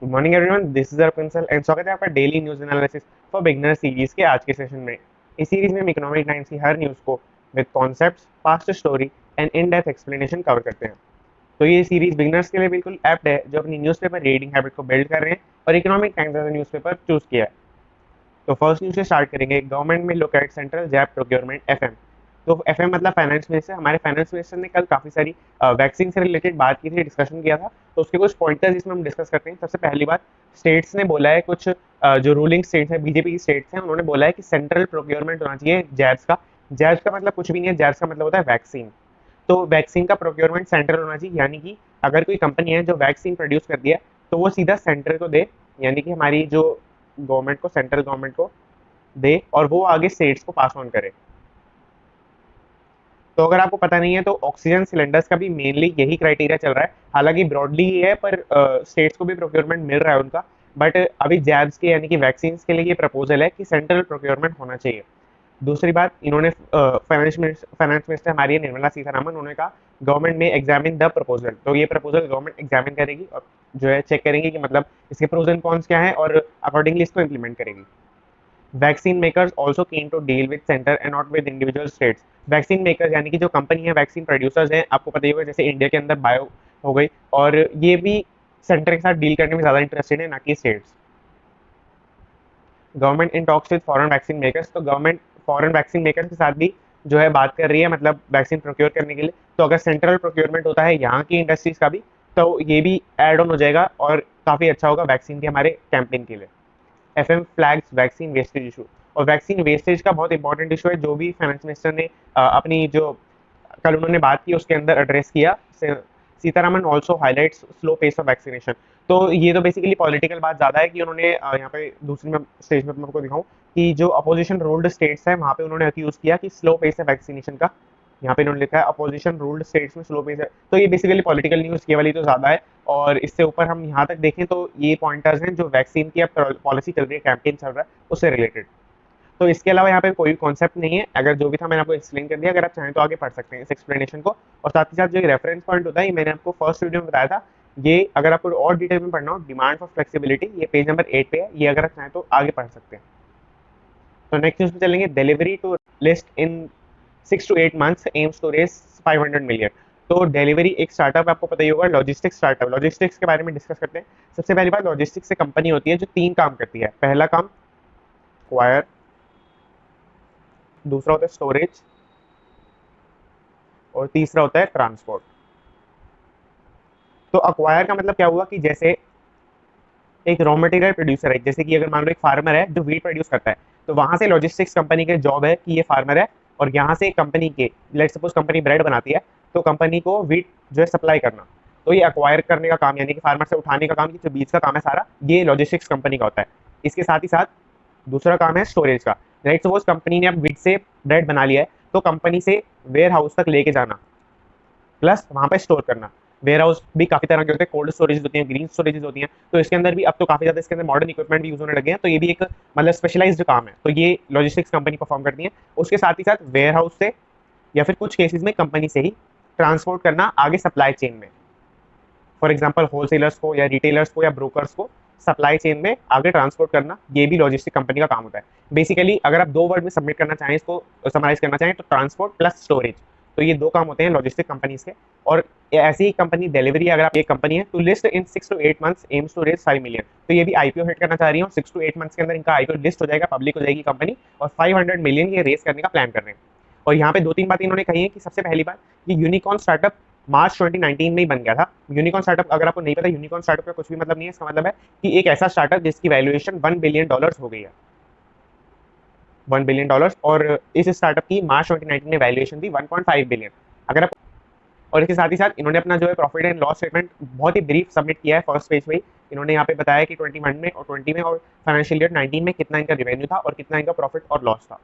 Good morning everyone, this is अर्पिंसल and स्वागत है आपका daily news analysis for beginner series के आज के सेशन में। इस सीरीज में हम इकोनॉमिक टाइम्स की हर न्यूज को with concepts, fast story and in depth explanation cover करते हैं। तो ये सीरीज बिगनर्स के लिए बिल्कुल एप्ट है जो अपनी न्यूज़पेपर रीडिंग हैबिट को बिल्ड कर रहे हैं और Economic Times as newspaper choose किया है। तो फर्स्ट न्यूज से स्टार्ट करेंगे। गवर्नमेंट में locate central jab procurement FM. तो एफएम मतलब फाइनेंस मिनिस्टर। हमारे फाइनेंस मिनिस्टर ने कल काफी सारी वैक्सीन से रिलेटेड बात की थी, डिस्कशन किया था। तो उसके कुछ पॉइंटर्स इसमें हम डिस्कस करते हैं। सबसे पहली बात, स्टेट्स ने बोला है, कुछ जो रूलिंग स्टेट्स हैं, बीजेपी की स्टेट्स हैं, उन्होंने बोला है कि सेंट्रल प्रोक्योरमेंट होना चाहिए जैब्स का। जैब्स का मतलब कुछ भी नहीं है, जैब्स का मतलब होता है वैक्सीन। तो वैक्सीन का प्रोक्योरमेंट सेंट्रल होना चाहिए, यानी कि अगर कोई कंपनी है जो वैक्सीन प्रोड्यूस कर दिया तो वो सीधा सेंटर को दे, यानी कि हमारी जो गवर्नमेंट को, सेंट्रल गवर्नमेंट को दे और वो आगे स्टेट्स को पास ऑन करे। तो अगर आपको पता नहीं है तो ऑक्सीजन सिलेंडर्स का भी मेनली यही क्राइटेरिया चल रहा है। हालांकि ब्रॉडली ये है, पर स्टेट्स को भी प्रोक्योरमेंट मिल रहा है उनका। बट अभी जैब्स के यानी कि वैक्सीन के लिए ये प्रपोजल है कि सेंट्रल प्रोक्योरमेंट होना चाहिए। दूसरी बात, इन्होंने फाइनेंस मिनिस्टर हमारी निर्मला सीतारामन, उन्होंने कहा गवर्नमेंट में एग्जामिन द प्रपोजल। तो ये प्रपोजल गवर्नमेंट एग्जामिन करेगी और जो है चेक करेंगे कि मतलब इसके प्रोज एंड कॉन्स क्या है और अकॉर्डिंगली इसको इम्प्लीमेंट करेगी। Vaccine makers also keen to deal with centre and not with individual states. Vaccine makers यानी कि जो कंपनी है, वैक्सीन प्रोड्यूसर्स हैं, आपको पता ही होगा, जैसे इंडिया के अंदर बायो हो गई, और ये भी सेंटर के साथ डील करने में ज़्यादा इंटरेस्टेड है, ना कि states. Government in talks with foreign vaccine makers. तो गवर्नमेंट फॉरेन वैक्सीन मेकर्स के साथ भी जो है बात कर रही है, मतलब वैक्सीन प्रोक्योर करने के लिए। तो अगर सेंट्रल प्रोक्योरमेंट होता है यहाँ की इंडस्ट्रीज का भी, तो ये भी एड ऑन हो जाएगा और काफ़ी अच्छा होगा वैक्सीन के हमारे कैंपेन के लिए। FM flags vaccine wastage issue. और वैक्सीन वेस्टेज का बहुत इंपॉर्टेंट इशू है, जो भी फाइनेंस मिनिस्टर ने अपनी जो कल उन्होंने बात की उसके अंदर एड्रेस किया। Sitharaman also highlights slow pace of vaccination. तो ये तो बेसिकली पॉलिटिकल बात ज़्यादा है कि उन्होंने यहाँ पे दूसरी में स्टेज में आपको दिखाऊं कि जो अपोजिशन रूल्ड स्टेट्स है वहाँ पे उन्होंने अक्यूज किया कि स्लो पेस है वैक्सीनेशन का। यहाँ पे इन्होंने लिखा है अपोजिशन रूल्ड स्टेट्स में स्लो पेस है। तो ये बेसिकली पॉलिटिकल न्यूज़ ये वाली तो ज़्यादा है। और इससे ऊपर हम यहाँ तक देखें तो ये पॉइंटर्स हैं जो वैक्सीन की अब पॉलिसी चल रही है, कैंपेन चल रहा है, उससे रिलेटेड। तो इसके अलावा यहाँ पे कोई कॉन्सेप्ट नहीं है। अगर जो भी था मैंने आपको एक्सप्लेन कर दिया। अगर आप चाहें तो आगे पढ़ सकते हैं इस एक्सप्लेनेशन को। और साथ ही साथ जो रेफरेंस पॉइंट होता है, ये मैंने आपको फर्स्ट वीडियो में बताया था। ये अगर आपको और डिटेल में पढ़ना हो, डिमांड फॉर फ्लेक्सिबिलिटी, ये पेज नंबर 8 पे है। ये अगर आप चाहें तो आगे पढ़ सकते हैं। तो नेक्स्ट न्यूज पे चलेंगे। Delhivery to list in 6 to 8 months aims to raise 500 million. तो डिलीवरी एक स्टार्टअप, आपको पता ही होगा, लॉजिस्टिक्स स्टार्टअप। लॉजिस्टिक्स के बारे में डिस्कस करते हैं। सबसे पहली बात, लॉजिस्टिक्स से कंपनी होती है जो 3 काम करती है। पहला काम एक्वायर, दूसरा होता है स्टोरेज और तीसरा होता है ट्रांसपोर्ट। तो अक्वायर का मतलब क्या हुआ कि जैसे एक रॉ मटेरियल प्रोड्यूसर है, जैसे कि अगर मान लो एक फार्मर है जो वीट प्रोड्यूस करता है, तो वहां से लॉजिस्टिक्स कंपनी के जॉब है कि ये फार्मर है और यहाँ से कंपनी के, लेट सपोज कंपनी ब्रेड बनाती है, तो कंपनी को वीट जो है सप्लाई करना। तो ये अक्वायर करने का काम, यानी कि फार्मर से उठाने का काम, जो बीज का काम है सारा, ये लॉजिस्टिक्स कंपनी का होता है। इसके साथ ही साथ दूसरा काम है स्टोरेज का। लेट सपोज कंपनी ने अब वीट से ब्रेड बना लिया है, तो कंपनी से वेयर हाउस तक लेके जाना प्लस वहां पे स्टोर करना। वेयर हाउस भी काफी तरह के होते हैं, कोल्ड स्टोरेज होती हैं, ग्रीन स्टोरेज होती हैं। तो इसके अंदर भी अब तो काफी ज्यादा इसके अंदर मॉडर्न इक्विपमेंट भी यूज होने लगे हैं। तो ये भी एक मतलब स्पेशलाइज्ड काम है, तो ये लॉजिस्टिक्स कंपनी परफॉर्म करती है। उसके साथ ही साथ वेयर हाउस से या फिर कुछ केसेस में कंपनी से ही ट्रांसपोर्ट करना आगे सप्लाई चेन में। फॉर एग्जाम्पल होलसेलर्स को या रिटेलर्स को या ब्रोकर्स को सप्लाई चेन में आगे ट्रांसपोर्ट करना, ये भी लॉजिस्टिक कंपनी का काम होता है। बेसिकली अगर आप 2 वर्ड में सबमिट करना चाहें, इसको समराइज करना चाहें, तो ट्रांसपोर्ट प्लस स्टोरेज। तो ये 2 काम होते हैं लॉजिस्टिक कंपनीज के। और ऐसी ही कंपनी डिलीवरी, अगर आप एक कंपनी है, to list in 6 to 8 months aims to raise 5 million. तो ये भी आईपीओ हिट करना चाह रही है और 6 to 8 months के अंदर इनका आईपीओ लिस्ट हो जाएगा, पब्लिक हो जाएगी कंपनी, और 500 मिलियन ये रेस करने का प्लान कर रहे हैं। और यहाँ पे 2-3 बातें इन्होंने कही है कि सबसे पहली बात, ये यूनिकॉर्न स्टार्टअप मार्च 2019 में ही बन गया था। यूनिकॉर्न स्टार्टअप, अगर आपको नहीं पता, यूनिकॉर्न स्टार्टअप का कुछ भी मतलब नहीं है। इसका मतलब है कि एक ऐसा स्टार्टअप जिसकी वैल्यूएशन $1 बिलियन हो गई है, $1 बिलियन। और इस स्टार्टअप की मार्च 2019 में वैल्यूएशन थी 1.5 बिलियन। अगर आप, और इसके साथ ही साथ इन्होंने अपना जो है प्रॉफिट एंड लॉस स्टेटमेंट बहुत ही ब्रीफ सबमिट किया है फर्स्ट पेज पे ही। इन्होंने यहाँ पे बताया कि 21 में और 20 में और फाइनेंशियल ईयर 19 में कितना इनका रेवेन्यू था और कितना इनका प्रॉफिट और लॉस था।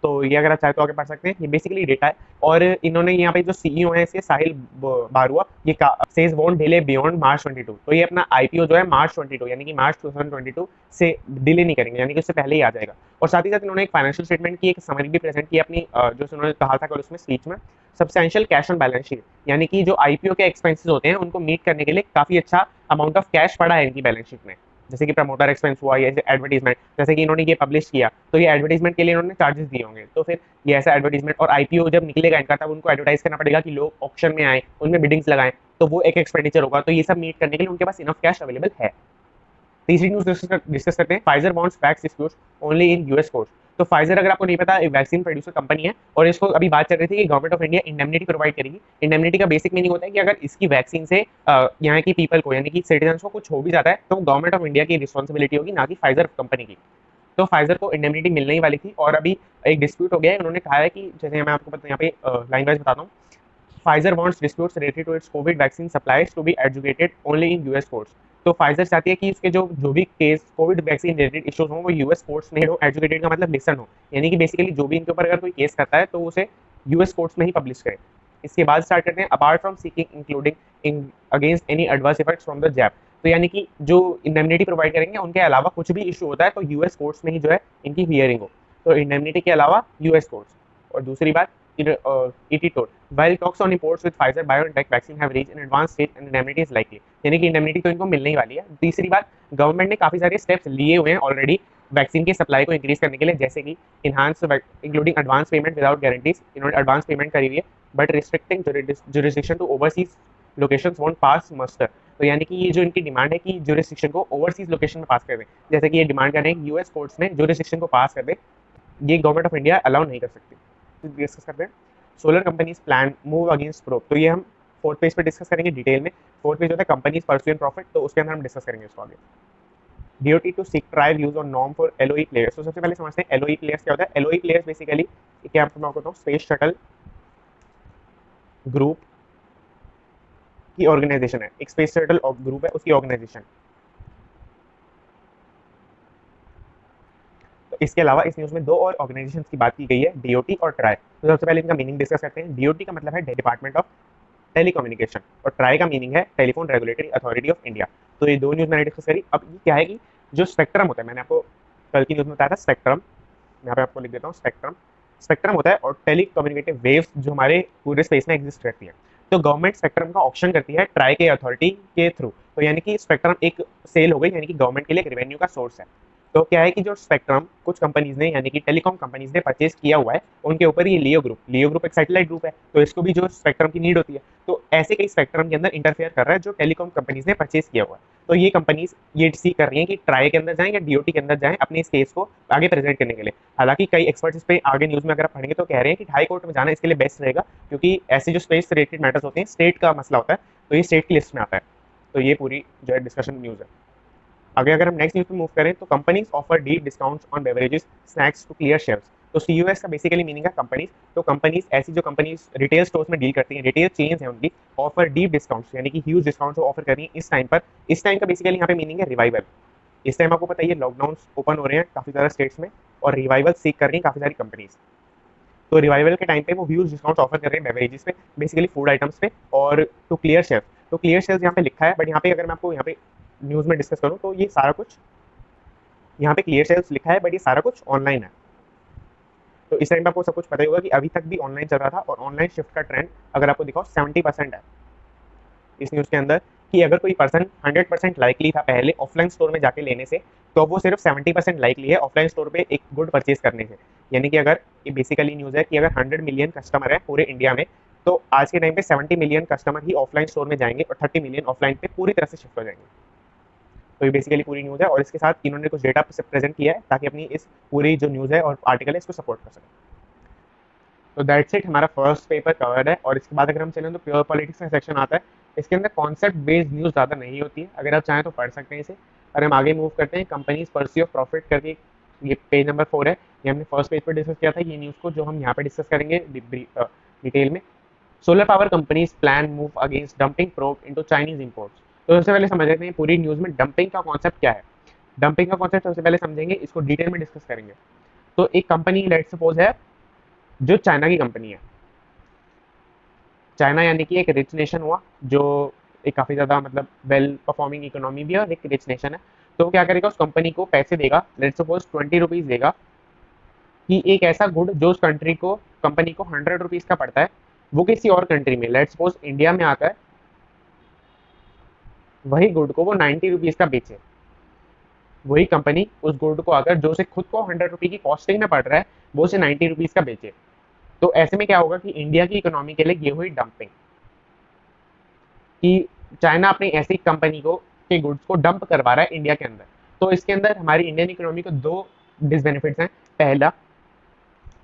तो ये अगर आप चाहे तो आगे पढ़ सकते हैं, ये बेसिकली डेटा है। और इन्होंने यहाँ पे जो सीईओ है इसके साहिल बारुआ, ये सेज वोंट डिले बियॉन्ड मार्च 22, तो ये अपना आईपीओ जो है मार्च 22 यानी कि मार्च 2022 से डिले नहीं करेंगे, यानी कि उससे पहले ही आ जाएगा। और साथ ही साथ इन्होंने एक फाइनेंशियल स्टेटमेंट की एक समरी भी प्रेजेंट की अपनी जो उन्होंने कहा था कल उसमें स्पीच में, substantial cash on balance sheet, यानी कि जो आईपीओ के एक्सपेंसेस होते हैं उनको मीट करने के लिए काफी अच्छा अमाउंट ऑफ कैश पड़ा है इनकी बैलेंस शीट में। जैसे कि प्रमोटर एक्सपेंस हुआ, या एडवर्टीजमेंट, जैसे कि इन्होंने ये पब्लिश किया तो ये एडवर्टीजमेंट के लिए इन्होंने चार्जेस दिए होंगे, तो फिर ये ऐसा एडवर्टीजमेंट और आईपीओ जब निकलेगा इनका तब उनको एडवर्टाइज करना पड़ेगा कि लोग ऑक्शन में आए, उनमें बिडिंग्स लगाएं, तो वो एक एक्सपेंडिचर होगा, तो ये सब मीट करने के लिए उनके पास इनफ कैश अवेलेबल है। तीसरी न्यूज डिस्कस करते हैं, Pfizer wants wax disputes only in US court. तो फाइजर अगर आपको नहीं पता एक वैक्सीन प्रोड्यूसर कंपनी है, और इसको अभी बात चल रही थी कि government of India indemnity provide करेगी। इंडेमनिटी का बेसिक मीनिंग होता है कि अगर इसकी वैक्सीन से यहाँ की पीपल को यानी कि सिटीजन्स को कुछ हो भी जाता है तो गवर्नमेंट ऑफ इंडिया की रिस्पॉन्सिबिलिटी होगी, ना कि फाइजर कंपनी की। तो फाइजर को इंडेमनिटी मिलने ही वाली थी, और अभी एक डिस्प्यूट हो गया है। उन्होंने कहा है कि जैसे मैं आपको यहाँ पे लाइन वाइज बताता हूँ, Pfizer wants disputes related to its Covid vaccine supplies to be adjudicated only in US courts. तो फाइजर चाहती है कि इसके जो भी case Covid vaccine related issues हो वो यूएस कोर्ट्स में हो। एडजुकेटेड का मतलब लिसन हो, यानी कि बेसिकली जो भी इनके ऊपर अगर कोई केस करता है तो उसे यूएस कोर्ट्स में ही पब्लिश करे। इसके बाद स्टार्ट करते हैं, apart from seeking including against any adverse effects from the JAP. तो यानी कि जो इंडेमनिटी प्रोवाइड करेंगे उनके अलावा कुछ भी इशू होता है तो यूएस कोर्ट्स में ही जो है इनकी हियरिंग हो, तो इंडेमनिटी के अलावा यूएस कोर्ट्स। और दूसरी बात, ET told, while talks on imports with Pfizer BioNTech vaccine have reached an advanced stage and indemnity is likely, यानी कि इंडेमनिटी तो इनको मिलने ही वाली है। तीसरी बात, गवर्नमेंट ने काफी सारे स्टेप्स लिए हुए हैं ऑलरेडी वैक्सीन की सप्लाई को इंक्रीज करने के लिए, जैसे कि enhance including advance payment without guarantees, इन्होंने एडवांस पेमेंट करी हुई है, but restricting jurisdiction to overseas locations won't pass muster. तो यानी कि ये जो इनकी डिमांड है कि जुरिस्डिक्शन को ओवरसीज लोकेशन में पास कर दें, जैसे कि ये डिमांड कर रहे हैं यूएस कोर्ट्स में जुरिस्डिक्शन को पास कर दें, ये गवर्नमेंट ऑफ इंडिया अलाउ नहीं कर सकती। डिस्कस करते हैं, solar companies plan move against probe. तो ये हम फोर्थ पेज पे डिस्कस करेंगे डिटेल में। फोर्थ पेज होता है कंपनीज परस्यू प्रॉफिट, तो उसके अंदर हम डिस्कस करेंगे इसको आगे। DOT to seek trial views on norm for LOE players. तो सबसे पहले समझते हैं LOE प्लेयर्स क्या होता है। LOE प्लेयर्स बेसिकली क्या आपको मैं बताऊं, स्पेस शटल ग्रुप की ऑर्गेनाइजेशन है, एक स्पेस शटल ग्रुप है उसकी ऑर्गेनाइजेशन। इसके अलावा इस न्यूज में दो और ऑर्गेनाइजेशंस की बात की गई है, DOT और ट्राई। तो सबसे पहले इनका मीनिंग डिस्कस करते हैं। DOT का मतलब है डिपार्टमेंट ऑफ टेलीकम्युनिकेशन, और ट्राई का मीनिंग है telephone regulatory authority of India. तो ये दो न्यूज मैंने डिस्कस करी। अब ये क्या है कि जो स्पेक्ट्रम होता है, मैंने आपको कल की न्यूज में बताया था स्पेक्ट्रम, यहाँ पे आपको लिख देता हूँ स्पेक्ट्रम। स्पेक्ट्रम होता है और टेलीकम्युनिकेटिव वेव्स जो हमारे पूरे स्पेस में एग्जिस्ट करती है। तो गवर्नमेंट स्पेक्ट्रम का ऑप्शन करती है ट्राई के अथॉरिटी के थ्रू। तो यानी कि स्पेक्ट्रम एक सेल हो गई, यानी कि गवर्नमेंट के लिए एक रेवेन्यू का सोर्स है। तो क्या है कि जो स्पेक्ट्रम कुछ कंपनीज ने यानी कि टेलीकॉम कंपनीज ने परचेज किया हुआ है, उनके ऊपर ये लियो ग्रुप एक सैटेलाइट ग्रुप है, तो इसको भी जो स्पेक्ट्रम की नीड होती है। तो ऐसे कई स्पेक्ट्रम के अंदर इंटरफेयर कर रहा है जो टेलीकॉम कंपनीज ने परचेज किया हुआ है। तो ये कंपनीज ये सी कर रही हैं कि ट्राई के अंदर जाएं या DOT के अंदर जाएं अपने इस केस को आगे प्रेजेंट करने के लिए। हालांकि कई एक्सपर्ट्स इस पे आगे न्यूज में अगर आप पढ़ेंगे तो कह रहे हैं कि हाई कोर्ट में जाना इसके लिए बेस्ट रहेगा, क्योंकि ऐसे जो स्पेस रिलेटेड मैटर्स होते हैं स्टेट का मसला होता है, तो ये स्टेट की लिस्ट में आता है। तो ये पूरी जो है डिस्कशन न्यूज है। आगे अगर हम नेक्स्ट न्यूज पे मूव करें तो companies offer deep discounts on beverages snacks to clear shelves. तो COS का बेसिकली मीनिंग है कंपनीज। तो कंपनीज ऐसी जो कंपनीज रिटेल स्टोर्स में डील करती हैं, रिटेल चेन्स हैं उनकी, ऑफर डीप डिस्काउंट्स यानी कि ह्यूज डिस्काउंट्स ऑफर कर रही हैं इस टाइम पर। इस टाइम का बेसिकली यहाँ पे मीनिंग है रिवाइवल। इस टाइम आपको पता है लॉकडाउन ओपन हो रहे हैं काफी सारे स्टेट्स में, और रिवाइवल सीख कर रही हैं काफी सारी कंपनीज। तो रिवाइवल के टाइम पे वो ह्यूज डिस्काउंट्स ऑफर कर रहे हैं बेवरेजेस पे, बेसिकली फूड आइटम्स पे, और टू क्लियर शेल्फ। तो क्लियर शेल्फ यहाँ पे लिखा है, बट यहाँ पे अगर मैं आपको यहाँ पे न्यूज में डिस्कस करूँ तो ये सारा कुछ यहाँ पे क्लियर शेल्फ लिखा है, बट ये सारा कुछ ऑनलाइन है। तो इस टाइम पे आपको सब कुछ पता ही होगा कि अभी तक भी ऑनलाइन चल रहा था, और ऑनलाइन शिफ्ट का ट्रेंड अगर आपको दिखाओ 70% है इस न्यूज के अंदर, कि अगर कोई पर्सन 100% लाइकली था पहले ऑफलाइन स्टोर में जाके लेने से, तो वो सिर्फ 70% लाइकली है ऑफलाइन स्टोर पे एक गुड परचेज करने से। यानी कि अगर ये बेसिकली न्यूज है कि अगर 100 मिलियन कस्टमर है पूरे इंडिया में, तो आज के टाइम पे 70 मिलियन कस्टमर ही ऑफलाइन स्टोर में जाएंगे और 30 मिलियन ऑफलाइन पे पूरी तरह से शिफ्ट हो जाएंगे। तो ये बेसिकली पूरी न्यूज़ है, और इसके साथ इन्होंने कुछ डेटा प्रेजेंट किया है ताकि अपनी इस पूरी जो न्यूज़ है और आर्टिकल है इसको सपोर्ट कर सकें। तो दैट्स इट, हमारा फर्स्ट पेपर कवर्ड है। और इसके बाद अगर हम चलें तो प्योर पॉलिटिक्स का सेक्शन आता है। इसके अंदर कॉन्सेप्ट बेस्ड न्यूज़ ज़्यादा नहीं होती है, अगर आप चाहें तो पढ़ सकते हैं इसे। और हम आगे मूव करते हैं, कंपनीज परस्यू ऑफ प्रॉफिट करके, ये पेज नंबर 4 है। ये हमने फर्स्ट पेज पर डिस्कस किया था, ये न्यूज़ को जो हम यहाँ पे डिस्कस करेंगे डिटेल में। Solar power companies plan move against dumping probe into Chinese imports. तो सबसे पहले समझ लेते हैं पूरी न्यूज़ में डंपिंग का कॉन्सेप्ट क्या है। डंपिंग का कॉन्सेप्ट सबसे पहले समझेंगे, इसको डिटेल में डिस्कस करेंगे। तो एक कंपनी लेट्स सपोज है जो चाइना की कंपनी है। चाइना यानी कि एक रिच नेशन हुआ, जो एक काफ़ी ज़्यादा मतलब वेल परफॉर्मिंग इकोनॉमी भी है और एक रिच नेशन है। तो वो क्या करेगा, उस कंपनी को पैसे देगा, लेट्स सपोज 20 रुपीज़ देगा, कि एक ऐसा गुड जो उस कंट्री को कंपनी को 100 रुपीज़ का पड़ता है, वो किसी और कंट्री में लेट्स सपोज इंडिया में आता है, वही गुड को वो 90 रुपीज़ का बेचे। वही कंपनी उस गुड को अगर जो उसे खुद को 100 रुपये की कॉस्टिंग में पड़ रहा है, वो उसे 90 रुपीज़ का बेचे। तो ऐसे में क्या होगा कि इंडिया की इकोनॉमी के लिए ये हुई डंपिंग, कि चाइना अपनी ऐसी कंपनी को के गुड्स को डंप करवा रहा है इंडिया के अंदर। तो इसके अंदर हमारी इंडियन इकोनॉमी को दो डिसबेनिफिट्स हैं। पहला,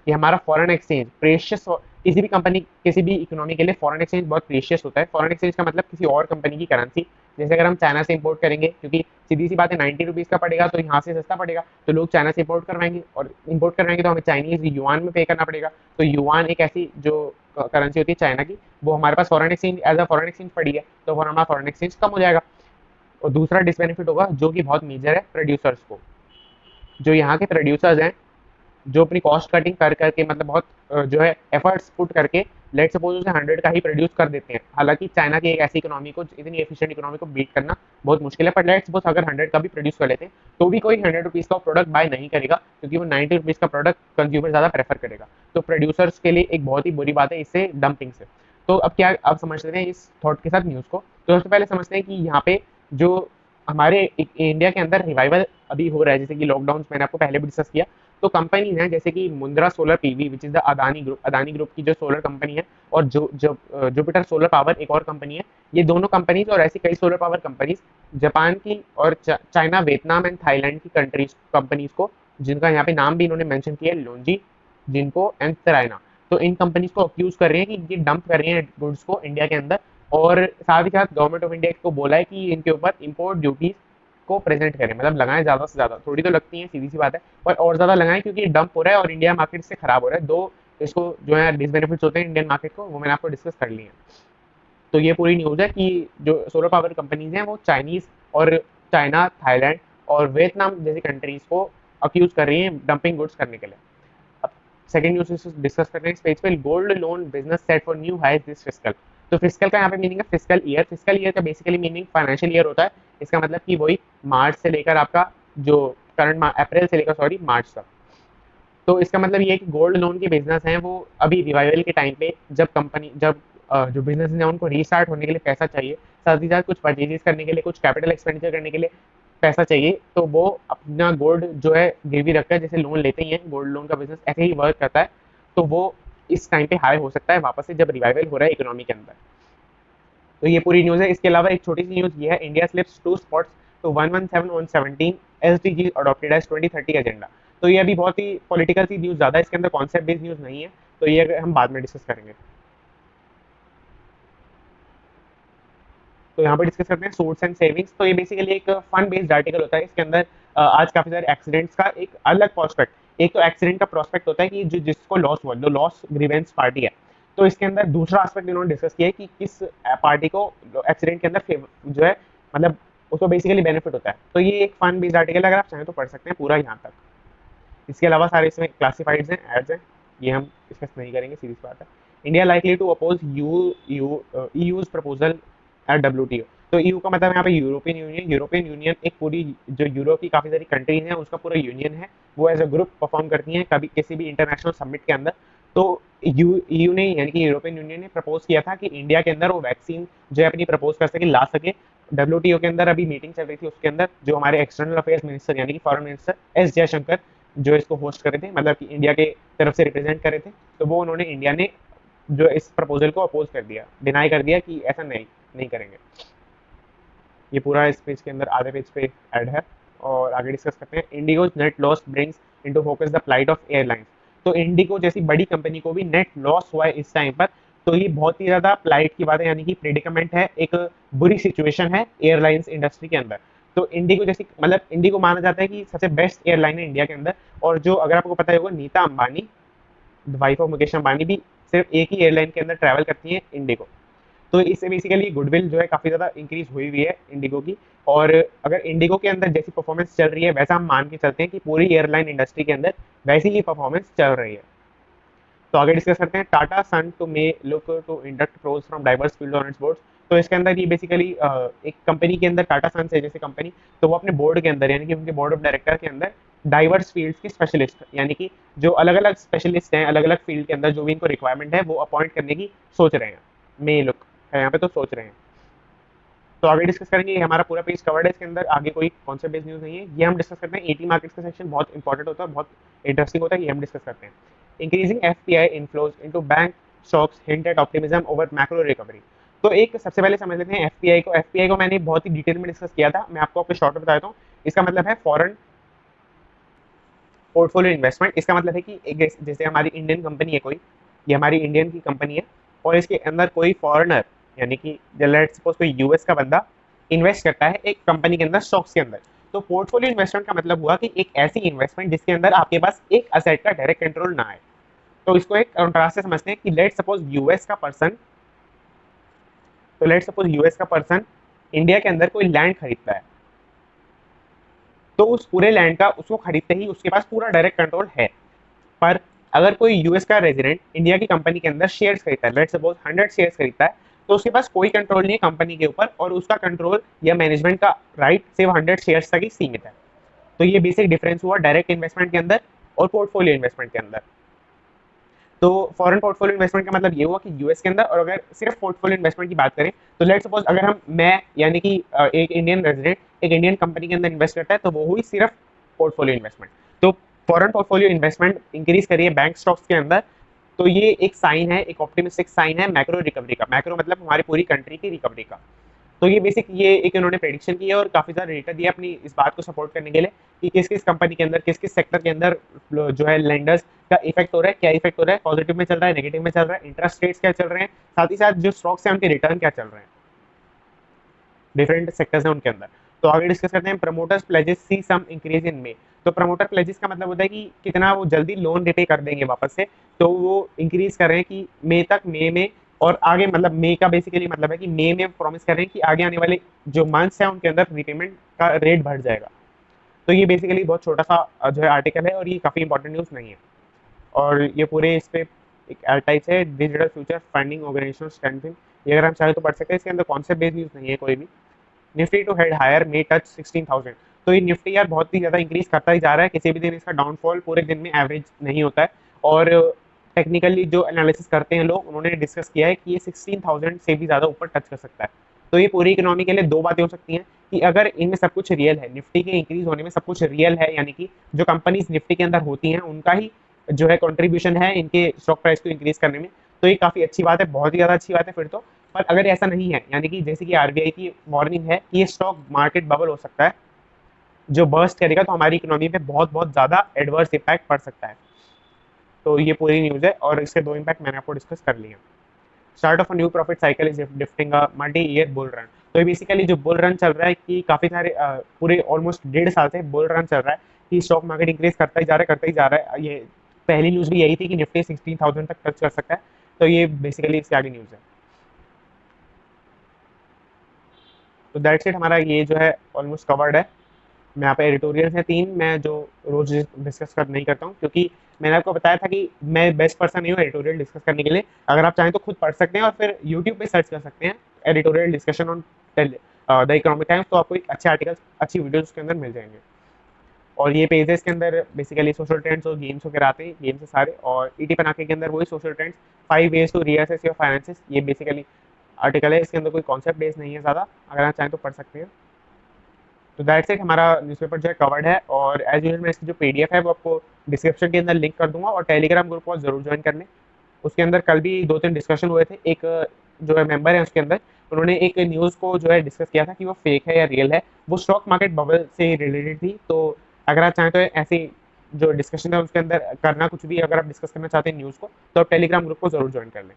कि हमारा फॉरेन एक्सचेंज प्रेशियस, किसी भी कंपनी किसी भी इकोनॉमी के लिए फॉरेन एक्सचेंज बहुत प्रेशियस होता है। फॉरेन एक्सचेंज का मतलब किसी और कंपनी की करेंसी, जैसे अगर हम चाइना से इंपोर्ट करेंगे, क्योंकि सीधी सी बात है 90 रुपीज़ का पड़ेगा तो यहाँ से सस्ता पड़ेगा, तो लोग चाइना से इंपोर्ट करवाएंगे, और इंपोर्ट करवाएंगे तो हमें चाइनीज युआन में पे करना पड़ेगा। तो युआन एक ऐसी जो करेंसी होती है चाइना की, वो हमारे पास foreign exchange as a foreign exchange पड़ी है, तो हमारा फॉरेन एक्सचेंज कम हो जाएगा। और दूसरा डिसबेनिफिट होगा जो कि बहुत मेजर है प्रोड्यूसर्स को। जो यहाँ के प्रोड्यूसर्स हैं, जो अपनी कॉस्ट कटिंग कर करके मतलब बहुत जो है एफर्ट्स पुट करके लेट सपोज उसे 100 का ही प्रोड्यूस कर देते हैं। हालांकि चाइना की एक ऐसी इकोनॉमी को, इतनी एफिशिएंट इकोनॉमी को बीट करना बहुत मुश्किल है, पर लेट सपोज अगर 100 का भी प्रोड्यूस कर लेते हैं तो भी कोई 100 रुपीज़ का प्रोडक्ट बाय नहीं करेगा, क्योंकि वो 90 रुपीज़ का प्रोडक्ट कंज्यूमर ज़्यादा प्रेफर करेगा। तो प्रोड्यूसर्स के लिए एक बहुत ही बुरी बात है इससे, डंपिंग से। तो अब क्या, अब समझ लेते हैं इस थॉट के साथ न्यूज़ को। तो सबसे पहले समझते हैं कि यहाँ पे जो हमारे इंडिया के अंदर रिवाइवल अभी हो रहा है, जैसे कि लॉकडाउन मैंने आपको पहले भी डिस्कस किया। तो कंपनीज हैं जैसे कि Mundra solar PV which is the Adani group की जो सोलर कंपनी है, और जो जुपिटर सोलर पावर एक और कंपनी है। ये दोनों कंपनीज और ऐसी कई सोलर पावर कंपनीज जापान की और चाइना, वियतनाम एंड थाईलैंड की कंट्रीज कंपनीज को, जिनका यहाँ पे नाम भी इन्होंने मेंशन किया है, लोन्जी, जिनको एंड तराइना। तो इन कंपनीज को अक्यूज कर रहे हैं कि ये डंप कर रही हैं गुड्स को इंडिया के अंदर, और साथ ही साथ गवर्नमेंट ऑफ इंडिया को बोला है कि इनके ऊपर इंपोर्ट ड्यूटीज को प्रेजेंट करें, मतलब लगाएं ज़्यादा से ज़्यादा। थोड़ी तो लगती है, सीधी सी बात है, पर और ज़्यादा लगाएं, क्योंकि डंप हो रहा है और इंडिया मार्केट से खराब हो रहा है। दो इसको जो है डिसबेनिफिट्स होते हैं इंडियन मार्केट को, वो मैंने आपको डिस्कस कर लिए हैं। तो ये पूरी न्यूज़ है कि जो सोलर पावर कंपनीज हैं वो चाइनीज़ और चाइना, थाईलैंड और वियतनाम जैसी कंट्रीज को अक्यूज कर रही हैं डंपिंग गुड्स करने के लिए। अब सेकंड न्यूज़ डिस्कस कर रहे हैं इस पेज पे, gold loan business set for new highs this fiscal. तो फिस्कल का यहाँ पे मीनिंग है फिस्कल ईयर। फिस्कल ईयर का बेसिकली मीनिंग फाइनेंशियल ईयर होता है। इसका मतलब कि वही मार्च से लेकर आपका जो करंट अप्रैल से लेकर सॉरी मार्च तक। तो इसका मतलब ये है कि गोल्ड लोन के बिजनेस हैं वो अभी रिवाइवल के टाइम पे, जब जो बिजनेस है उनको रीस्टार्ट होने के लिए पैसा चाहिए, साथ ही साथ कुछ परचेजेस करने के लिए, कुछ कैपिटल एक्सपेंडिचर करने के लिए पैसा चाहिए, तो वो अपना गोल्ड जो है गिरवी रखकर, जैसे लोन लेते ही हैं, गोल्ड लोन का बिजनेस ऐसे ही वर्क करता है। तो वो इस टाइम पे हाई हो सकता है वापस से, जब रिवाइवल हो रहा है इकोनॉमी के अंदर। तो ये पूरी न्यूज़ है। इसके अलावा एक छोटी सी न्यूज़ ये है, India slips 2 spots to 117 on 17 SDG adopted as 2030 agenda. तो ये अभी बहुत ही पॉलिटिकल सी न्यूज़ ज़्यादा है, इसके अंदर कॉन्सेप्ट बेस्ड न्यूज़ नहीं है, तो ये हम बाद में डिस्कस करेंगे। तो यहाँ पर डिस्कस करते हैं सूट्स एंड सेविंग्स। तो ये बेसिकली एक फन बेस्ड आर्टिकल होता है। इसके अंदर आज काफ़ी सारे एक्सीडेंट्स का एक अलग प्रोस्पेक्ट, एक तो एक्सीडेंट का प्रोस्पेक्ट होता है कि जो जिसको लॉस हुआ, जो लॉस ग्रीवेंस पार्टी है। तो इसके अंदर दूसरा एस्पेक्ट इन्होंने डिस्कस किया है कि किस पार्टी को एक्सीडेंट के अंदर जो है मतलब उसको बेसिकली बेनिफिट होता है। तो ये एक फन बेस्ड आर्टिकल, अगर आप चाहें तो पढ़ सकते हैं पूरा यहाँ तक। इसके अलावा सारे इसमें क्लासिफाइड्स हैं, एड्स हैं, ये हम डिस्कस नहीं करेंगे, सीरीज बात है। India likely to oppose EU's proposal at WTO. तो ईयू का मतलब यहाँ पे यूरोपियन यूनियन। यूरोपियन यूनियन एक पूरी जो यूरोप की काफ़ी सारी कंट्रीज हैं उसका पूरा यूनियन है, वो एज अ ग्रुप परफॉर्म करती हैं कभी किसी भी इंटरनेशनल समिट के अंदर। तो ईयू ने यानी कि यूरोपियन यूनियन ने प्रपोज किया था कि इंडिया के अंदर वो वैक्सीन जो है अपनी प्रपोज कर सके, ला सके। डब्ल्यूटीओ के अंदर अभी मीटिंग चल रही थी, उसके अंदर जो हमारे एक्सटर्नल अफेयर्स मिनिस्टर यानी कि फॉरेन मिनिस्टर एस जयशंकर जो इसको होस्ट करे थे, मतलब कि इंडिया के तरफ से रिप्रेजेंट करे थे, तो वो उन्होंने इंडिया ने जो इस प्रपोजल को अपोज कर दिया, डिनाई कर दिया कि ऐसा नहीं करेंगे। ये पूरा इस पेज के अंदर आधे पेज पे ऐड है। और आगे डिस्कस करते हैं, IndiGo net loss brings into focus the plight of airlines. तो इंडिगो जैसी बड़ी कंपनी को भी नेट लॉस हुआ है इस टाइम पर। तो ये बहुत ही ज्यादा प्लाइट की बात है, यानी कि प्रेडिकमेंट है, एक बुरी सिचुएशन है एयरलाइंस इंडस्ट्री के अंदर। तो इंडिगो जैसी मतलब इंडिगो माना जाता है कि सबसे बेस्ट एयरलाइन है इंडिया के अंदर। और जो अगर आपको पता होगा, नीता अंबानी, वाइफ ऑफ मुकेश अंबानी, भी सिर्फ एक ही एयरलाइन के अंदर ट्रैवल करती है, इंडिगो। तो इससे बेसिकली गुडविल जो है काफ़ी ज़्यादा इंक्रीज हुई है इंडिगो की। और अगर इंडिगो के अंदर जैसी परफॉर्मेंस चल रही है, वैसा हम मान के चलते हैं कि पूरी एयरलाइन इंडस्ट्री के अंदर वैसी ही परफॉर्मेंस चल रही है। तो आगे डिस्कस करते हैं Tata son to may look to induct pros from diverse field on its board. तो इसके अंदर ये बेसिकली एक कंपनी के अंदर टाटा सन्स है जैसे कंपनी, तो वो अपने बोर्ड के अंदर यानी कि उनके बोर्ड ऑफ डायरेक्टर के अंदर डाइवर्स फील्ड्स के स्पेशलिस्ट यानी कि जो अलग अलग स्पेशलिस्ट हैं अलग अलग फील्ड के अंदर जो भी इनको रिक्वायरमेंट है वो अपॉइंट करने की सोच रहे हैं। मे लुक है यहाँ पे तो सोच रहे हैं। तो आगे डिस्कस करेंगे, ये हमारा पूरा पेज कवर्ड है, इसके अंदर आगे कोई कॉन्सेप्ट बेस्ड न्यूज़ नहीं है। ये हम डिस्कस करते हैं एटी मार्केट्स का सेक्शन बहुत इंपॉर्टेंट होता है, बहुत इंटरेस्टिंग होता है, ये हम डिस्कस करते हैं। Increasing FPI inflows into bank stocks hint eight optimism over macro recovery. तो एक सबसे पहले समझ लेते हैं एफपीआई को। एफपीआई को मैंने बहुत ही डिटेल में डिस्कस किया था, मैं आपको अपने शॉर्ट में बता देता हूँ। इसका मतलब है फॉरेन पोर्टफोलियो इन्वेस्टमेंट। इसका मतलब है कि एक जैसे हमारी इंडियन कंपनी है कोई, ये हमारी इंडियन की कंपनी है और इसके अंदर कोई फॉरेनर यानी कि लेट्स सपोज कोई यूएस का बंदा इन्वेस्ट करता है एक कंपनी के अंदर स्टॉक्स के अंदर। तो पोर्टफोलियो इन्वेस्टमेंट का मतलब हुआ कि एक ऐसी इन्वेस्टमेंट जिसके अंदर आपके पास एक असेट का डायरेक्ट कंट्रोल ना आए। तो इसको एक कंट्रास्ट से समझते हैं कि लेट्स सपोज यूएस का पर्सन, तो लेट्स सपोज यूएस का पर्सन इंडिया के अंदर कोई लैंड खरीदता है, तो उस पूरे लैंड का उसको खरीदते ही उसके पास पूरा डायरेक्ट कंट्रोल है। पर अगर कोई यूएस का रेजिडेंट इंडिया की कंपनी के अंदर शेयर्स खरीदता है, लेट्स सपोज 100 शेयर्स खरीदता है, तो उसके पास कोई कंट्रोल नहीं है कंपनी के ऊपर और उसका कंट्रोल या मैनेजमेंट का राइट सिर्फ 100 शेयर्स तक ही सीमित है। तो ये बेसिक डिफरेंस हुआ डायरेक्ट इन्वेस्टमेंट के अंदर और पोर्टफोलियो इन्वेस्टमेंट के अंदर। तो फॉरेन पोर्टफोलियो इन्वेस्टमेंट का मतलब ये हुआ कि यूएस के अंदर, और अगर सिर्फ पोर्टफोलियो इन्वेस्टमेंट की बात करें तो लेट्स सपोज अगर मैं यानी कि एक इंडियन रेजिडेंट एक इंडियन कंपनी के अंदर इन्वेस्ट करता है तो वो हुई सिर्फ पोर्टफोलियो इन्वेस्टमेंट। तो फॉरेन पोर्टफोलियो इन्वेस्टमेंट इंक्रीज करिए बैंक स्टॉक्स के अंदर, तो ये एक साइन है, एक ऑप्टिमिस्टिक साइन है मैक्रो रिकवरी का। मैक्रो मतलब हमारी पूरी कंट्री की रिकवरी का। तो ये बेसिक ये एक इन्होंने प्रेडिक्शन की है और काफी सारा डेटा दिया अपनी इस बात को सपोर्ट करने के लिए कि किस किस कंपनी के अंदर किस किस सेक्टर के अंदर जो है लेंडर्स का इफेक्ट हो रहा है, क्या इफेक्ट हो रहा है, पॉजिटिव में चल रहा है, नेगेटिव में चल रहा है, इंटरेस्ट रेट्स क्या चल रहे हैं, साथ ही साथ जो स्टॉक्स हैं उनके रिटर्न क्या चल रहे हैं, डिफरेंट सेक्टर्स हैं उनके अंदर। तो आगे डिस्कस करते हैं promoters pledges see some increase in May. तो प्रमोटर प्लेजेस का मतलब होता है कि कितना वो जल्दी लोन रिपे कर देंगे वापस से, तो वो इंक्रीज कर रहे हैं कि मई तक, मई में और आगे, मतलब मई का बेसिकली मतलब है कि मई में प्रॉमिस कर रहे हैं कि आगे आने वाले जो मंथ्स हैं उनके अंदर रिपेमेंट का रेट बढ़ जाएगा। तो ये बेसिकली बहुत छोटा सा जो है आर्टिकल है और ये काफ़ी इंपॉर्टेंट न्यूज़ नहीं है। और ये पूरे इस पे एक एल टाइप है digital future funding organisation strengthening, ये अगर हम चाहे तो पढ़ सकते हैं। इसके अंदर कॉन्सेप्ट बेस्ड न्यूज़ नहीं है कोई भी। Nifty to head higher may touch 16,000। तो ये निफ्टी यार बहुत ही ज़्यादा इंक्रीज करता ही जा रहा है, किसी भी दिन इसका डाउनफॉल पूरे दिन में एवरेज नहीं होता है। और टेक्निकली जो एनालिसिस करते हैं लोग उन्होंने डिस्कस किया है कि ये 16,000 से भी ज़्यादा ऊपर टच कर सकता है। तो ये पूरी इकोनॉमी के लिए दो बातें हो सकती हैं कि अगर इनमें सब कुछ रियल है, निफ्टी के इंक्रीज होने में सब कुछ रियल है, यानी कि जो कंपनीज निफ्टी के अंदर होती हैं उनका ही जो है कंट्रीब्यूशन है इनके स्टॉक प्राइस को इंक्रीज करने में, तो ये काफ़ी अच्छी बात है, बहुत ही ज़्यादा अच्छी बात है फिर तो। पर अगर ऐसा नहीं है, यानी कि जैसे कि आरबीआई की वार्निंग है कि ये स्टॉक मार्केट बबल हो सकता है जो बर्स्ट करेगा, तो हमारी इकोनॉमी पे बहुत बहुत ज़्यादा एडवर्स इम्पैक्ट पड़ सकता है। तो ये पूरी न्यूज़ है और इसके दो इम्पैक्ट मैंने आपको डिस्कस कर लिए। Start of a new profit cycle is drifting a multi year bull run. तो ये बेसिकली जो बुल रन चल रहा है कि काफ़ी सारे पूरे ऑलमोस्ट 1.5 साल से बुल रन चल रहा है कि स्टॉक मार्केट इंक्रीज करता ही जा रहा है, करता ही जा रहा है। ये पहली न्यूज़ भी यही थी कि निफ्टी 16,000 तक टच कर सकता है। तो ये बेसिकली इससे आगे न्यूज़ है। तो दैट्स इट, हमारा ये जो है ऑलमोस्ट कवर्ड है। मैं यहाँ पे एडिटोरियल्स हैं 3 मैं जो रोज डिस्कस कर नहीं करता हूँ, क्योंकि मैंने आपको बताया था कि मैं बेस्ट पर्सन नहीं हूँ एडिटोरियल डिस्कस करने के लिए। अगर आप चाहें तो खुद पढ़ सकते हैं और फिर यूट्यूब पे सर्च कर सकते हैं editorial discussion on the economic times, तो आपको एक अच्छे आर्टिकल्स, अच्छी वीडियोस उसके अंदर मिल जाएंगे। और ये पेजेस के अंदर बेसिकली सोशल ट्रेंड्स और गेम्स वगैरह आते हैं, गेम्स है सारे। और ईटी पनाके के अंदर वही social trends 5 ways to reassess your finances, ये बेसिकली आर्टिकल है। इसके अंदर कोई कॉन्सेप्ट बेस नहीं है ज़्यादा, अगर आप चाहें तो पढ़ सकते हैं। तो दैट्स इट, हमारा न्यूज़पेपर जो है कवर्ड है। और एज यूजुअल मैं इसकी जो पीडीएफ है वो आपको डिस्क्रिप्शन के अंदर लिंक कर दूंगा और टेलीग्राम ग्रुप को जरूर ज्वाइन कर लें। उसके अंदर कल भी 2-3 डिस्कशन हुए थे। एक जो है मेंबर है उसके अंदर उन्होंने एक न्यूज़ को जो है डिस्कस किया था कि वो फेक है या रियल है, वो स्टॉक मार्केट बबल से रिलेटेड थी। तो अगर आप चाहें तो ऐसी जो डिस्कशन है उसके अंदर करना, कुछ भी अगर आप डिस्कस करना चाहते हैं न्यूज़ को, तो आप टेलीग्राम ग्रुप को जरूर ज्वाइन कर लें।